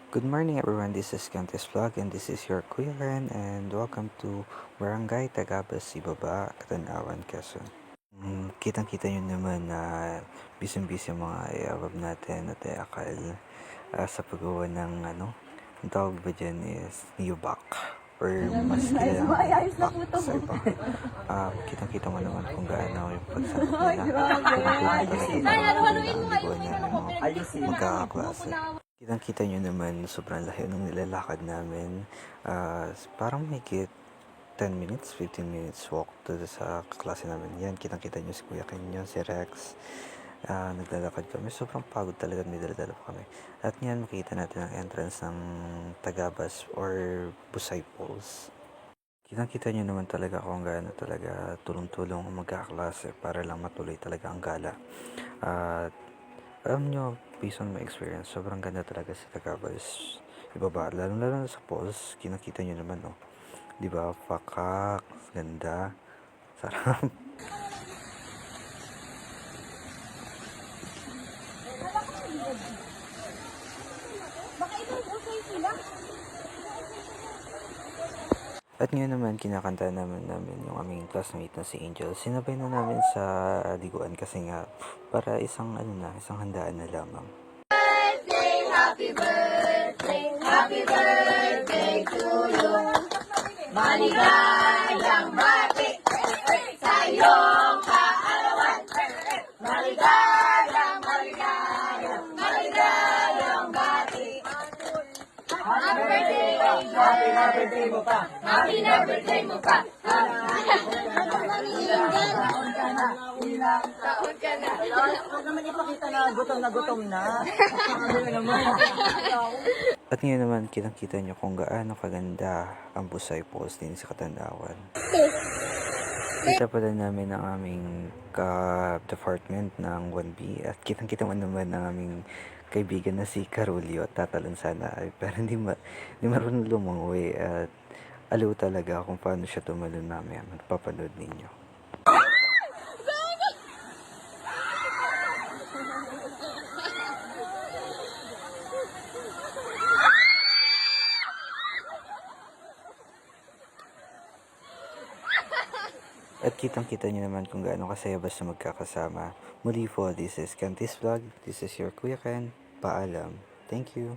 Good morning everyone, this is Kantes Vlog and this is your Kuya Ren and welcome to Barangay Tagabas, Ibaba, Katanawan, Quezon. Kitang-kita nyo naman na busy-busy ang mga iabab natin at akal sa paggawa ng ang tawag ba dyan is Niyubak or mas kilalang Bak sa iba. Kitang-kita mo naman kung gaano yung pagsabot nila. Magkakaklase. Kitang-kita nyo naman, sobrang laki ng nilalakad namin. Parang mahigit 10 minutes, 15 minutes walk to sa klase namin. Yan, kitang-kita nyo si Kuya Kenyo, si Rex. Naglalakad kami. Sobrang pagod talaga, may dala-dala pa kami. At yan, makita natin ang entrance ng Tagabas or Busay Falls. Kitang-kita nyo naman talaga kung gaano talaga tulong-tulong ang magkaklase para lang matuloy talaga ang gala. At alam nyo, based on my experience, sobrang ganda talaga sa Tagabas. Ibaba, lalo-lalo na sa falls, kinakita nyo naman, oh. Diba, pakak, ganda, sarap. At ngayon naman, kinakanta namin yung aming classmate na si Angel. Sinabay na namin sa liguan kasi nga, para isang handaan na lamang. Happy birthday to you. Maligayang bati sa iyong kaarawan. Maligayang bati. Happy birthday, birthday mo pa. Happy birthday mo pa. Ilang taon ka na. Huwag naman ipakita na gutom na. At ngayon naman, kitang-kita nyo kung gaano kaganda ang Busay Falls din sa Katanawan. Kita pala namin ang aming department ng 1B at kitang-kita mo naman ang aming kaibigan na si Carolio at tatalon sana pero hindi marunong lumangoy at aliw talaga kung paano siya tumalon namin. Magpapanood ninyo. At kitang-kita nyo naman kung gaano kasaya basta magkakasama. Muli po, this is Kantes Vlog. This is your Kuya Ken. Paalam. Thank you.